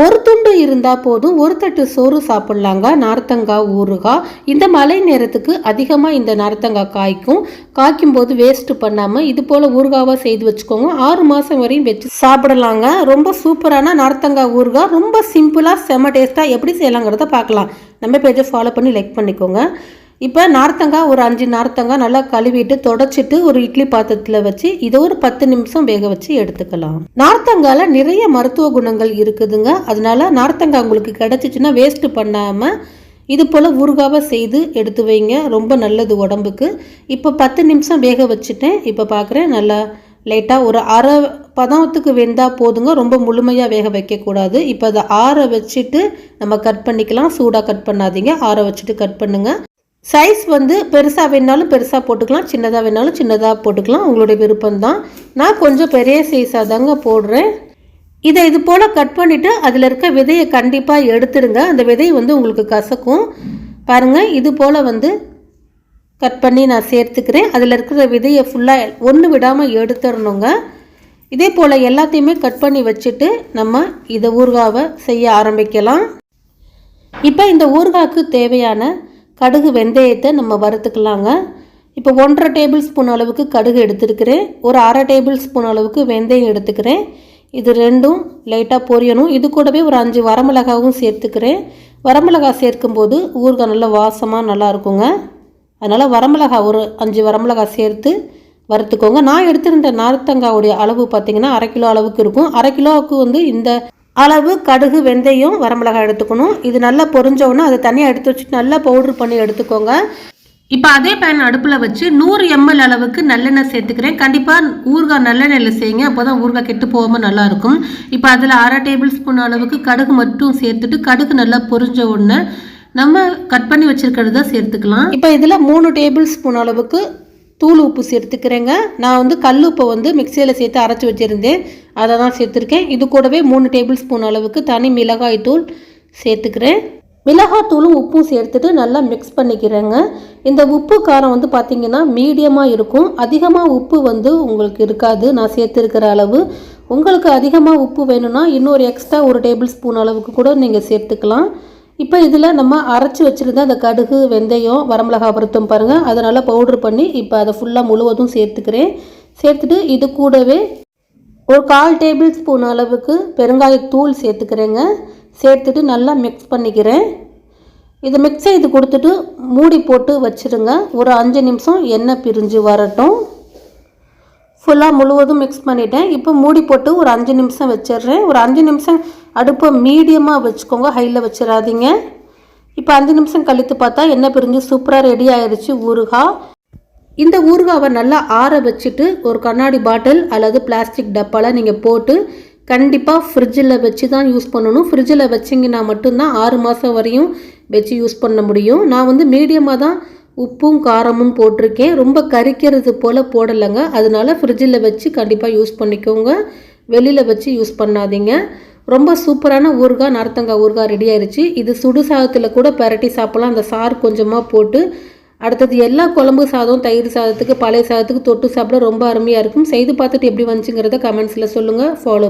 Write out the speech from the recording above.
ஒரு துண்டு இருந்தால் போதும், ஒரு தட்டு சோறு சாப்பிட்லாங்க. நார்த்தங்காய் ஊறுகாய் இந்த மழை நேரத்துக்கு அதிகமாக இந்த நார்த்தங்காய் காய்க்கும் போது வேஸ்ட்டு பண்ணாமல் இது போல் ஊறுகாவாக செய்து வச்சுக்கோங்க. 6 மாதம் வரையும் வச்சு சாப்பிடலாங்க. ரொம்ப சூப்பரான நார்த்தங்காய் ஊறுகாய், ரொம்ப சிம்பிளாக செம்ம டேஸ்ட்டாக எப்படி செய்யலாங்கிறத பார்க்கலாம். நம்ம பேஜை ஃபாலோ பண்ணி லைக் பண்ணிக்கோங்க. இப்போ நார்த்தங்காய் ஒரு 5 நார்த்தங்காய் நல்லா கழுவிட்டு தொடச்சிட்டு ஒரு இட்லி பாத்திரத்தில் வச்சு இதை ஒரு 10 நிமிஷம் வேக வச்சு எடுத்துக்கலாம். நார்த்தங்காயில் நிறைய மருத்துவ குணங்கள் இருக்குதுங்க. அதனால நார்த்தங்காய் உங்களுக்கு கிடச்சிச்சின்னா வேஸ்ட்டு பண்ணாமல் இது போல் ஊறுகாவை செய்து எடுத்து வைங்க. ரொம்ப நல்லது உடம்புக்கு. இப்போ 10 நிமிஷம் வேக வச்சுட்டேன். இப்போ பார்க்குறேன் நல்லா லைட்டாக ஒரு அரை பதத்துக்கு வெந்தால் போதுங்க. ரொம்ப முழுமையாக வேக வைக்கக்கூடாது. இப்போ அதை ஆற வச்சுட்டு நம்ம கட் பண்ணிக்கலாம். சூடாக கட் பண்ணாதீங்க, ஆற வச்சுட்டு கட் பண்ணுங்கள். சைஸ் வந்து பெருசாக வேணாலும் பெருசாக போட்டுக்கலாம், சின்னதாக வேணாலும் சின்னதாக போட்டுக்கலாம், உங்களுடைய விருப்பம்தான். நான் கொஞ்சம் பெரிய சைஸாக தாங்க போடுறேன். இதை இது போல் கட் பண்ணிவிட்டு அதில் இருக்க விதையை கண்டிப்பாக எடுத்துடுங்க. அந்த விதை வந்து உங்களுக்கு கசக்கும். பாருங்கள், இது போல் வந்து கட் பண்ணி நான் சேர்த்துக்கிறேன். அதில் இருக்கிற விதையை ஃபுல்லாக ஒன்று விடாமல் எடுத்துடணுங்க. இதே போல் எல்லாத்தையுமே கட் பண்ணி வச்சுட்டு நம்ம இதை ஊறுகாவை செய்ய ஆரம்பிக்கலாம். இப்போ இந்த ஊறுகாய்க்கு தேவையான கடுகு வெந்தயத்தை நம்ம வறுத்துக்கலாங்க. இப்போ 1.5 டேபிள் ஸ்பூன் அளவுக்கு கடுகு எடுத்துருக்கிறேன். ஒரு அரை டேபிள் ஸ்பூன் அளவுக்கு வெந்தயம் எடுத்துக்கிறேன். இது ரெண்டும் லைட்டாக பொரியணும். இது கூடவே ஒரு 5 வரமிளகாவும் சேர்த்துக்கிறேன். வரமிளகாய் சேர்க்கும்போது ஊறுகாய் நல்லா வாசமாக நல்லா இருக்குங்க. அதனால் வரமிளகாய் ஒரு 5 வரமிளகாய் சேர்த்து வறுத்துக்கோங்க. நான் எடுத்துருந்த நார்த்தங்காவுடைய அளவு பார்த்திங்கன்னா 1/2 கிலோ அளவுக்கு இருக்கும். 1/2 கிலோவுக்கு வந்து இந்த அளவு கடுகு வெந்தயம் வரமிளகாய் எடுத்துக்கணும். இது நல்லா பொரிஞ்சோன்னா அதை தனியாக எடுத்து வச்சுட்டு நல்லா பவுட்ரு பண்ணி எடுத்துக்கோங்க. இப்போ அதே பேன் அடுப்பில் வச்சு 100 ml அளவுக்கு நல்லெண்ணெய் சேர்த்துக்கிறேன். கண்டிப்பாக ஊறுகாய் நல்லெண்ணெயில் செய்யுங்க, அப்போ தான் ஊறுகாய் கெட்டு போகாமல் நல்லாயிருக்கும். இப்போ அதில் 1/2 டேபிள் ஸ்பூன் அளவுக்கு கடுகு மட்டும் சேர்த்துட்டு கடுகு நல்லா பொரிஞ்ச உடனே நம்ம கட் பண்ணி வச்சுருக்கிறத சேர்த்துக்கலாம். இப்போ இதில் 3 டேபிள் ஸ்பூன் அளவுக்கு தூள் உப்பு சேர்த்துக்கிறேங்க. நான் வந்து கல் உப்பை வந்து மிக்சியில் சேர்த்து அரைச்சி வச்சுருந்தேன், அதை தான் சேர்த்துருக்கேன். இது கூடவே 3 டேபிள் ஸ்பூன் அளவுக்கு தனி மிளகாய் தூள் சேர்த்துக்கிறேன். மிளகாய் தூளும் உப்பும் சேர்த்துட்டு நல்லா மிக்ஸ் பண்ணிக்கிறேங்க. இந்த உப்பு காரம் வந்து பார்த்திங்கன்னா மீடியமாக இருக்கும். அதிகமாக உப்பு வந்து உங்களுக்கு இருக்காது. நான் சேர்த்துருக்கிற அளவு உங்களுக்கு அதிகமாக உப்பு வேணும்னா இன்னொரு எக்ஸ்ட்ரா 1 டேபிள் ஸ்பூன் அளவுக்கு கூட நீங்கள் சேர்த்துக்கலாம். இப்போ இதில் நம்ம அரைச்சி வச்சுருந்த அந்த கடுகு வெந்தயம் வரமிளகாய் வறுத்தோம் பாருங்கள், அதை நல்லா பவுட்ரு பண்ணி இப்போ அதை ஃபுல்லாக முழுவதும் சேர்த்துக்கிறேன். சேர்த்துட்டு இது கூடவே ஒரு 1/4 டேபிள் ஸ்பூன் அளவுக்கு பெருங்காயத்தூள் சேர்த்துக்கிறேங்க. சேர்த்துட்டு நல்லா மிக்ஸ் பண்ணிக்கிறேன். இதை மிக்ஸ் செய்து கொடுத்துட்டு மூடி போட்டு வச்சுருங்க. ஒரு 5 நிமிஷம் எண்ணெய் பிரிஞ்சு வரட்டும். ஃபுல்லாக முழுவதும் மிக்ஸ் பண்ணிவிட்டேன். இப்போ மூடி போட்டு ஒரு 5 நிமிஷம் வச்சிடுறேன். ஒரு 5 நிமிஷம் அடுப்பை மீடியமாக வச்சுக்கோங்க, ஹையில் வச்சிடாதீங்க. இப்போ 5 நிமிஷம் கழித்து பார்த்தா எண்ணெய் பிரிஞ்சு சூப்பராக ரெடி ஆயிடுச்சு ஊறுகாய். இந்த ஊறுகாவை நல்லா ஆற வச்சுட்டு ஒரு கண்ணாடி பாட்டில் அல்லது பிளாஸ்டிக் டப்பாவில் நீங்கள் போட்டு கண்டிப்பாக ஃப்ரிட்ஜில் வச்சு தான் யூஸ் பண்ணணும். ஃப்ரிட்ஜில் வச்சிங்கன்னா மட்டும்தான் 6 மாதம் வரையும் வச்சு யூஸ் பண்ண முடியும். நான் வந்து மீடியமாக தான் உப்பும் காரமும் போட்டிருக்கேன், ரொம்ப கரிக்கிறது போல் போடலைங்க. அதனால ஃப்ரிட்ஜில் வச்சு கண்டிப்பாக யூஸ் பண்ணிக்கோங்க, வெளியில் வச்சு யூஸ் பண்ணாதீங்க. ரொம்ப சூப்பரான ஊறுகாய் நார்த்தங்காய் ஊறுகாய் ரெடி ஆயிடுச்சு. இது சுடு சாதத்தில் கூட பரட்டி சாப்பிட்லாம். அந்த சாறு கொஞ்சமாக போட்டு அடுத்தது எல்லா குழம்பு சாதம், தயிர் சாதத்துக்கு, பழைய சாதத்துக்கு தொட்டு சாப்பிட ரொம்ப அருமையாக இருக்கும். செய்து பார்த்துட்டு எப்படி வந்துச்சுங்கிறத கமெண்ட்ஸில் சொல்லுங்கள். ஃபாலோ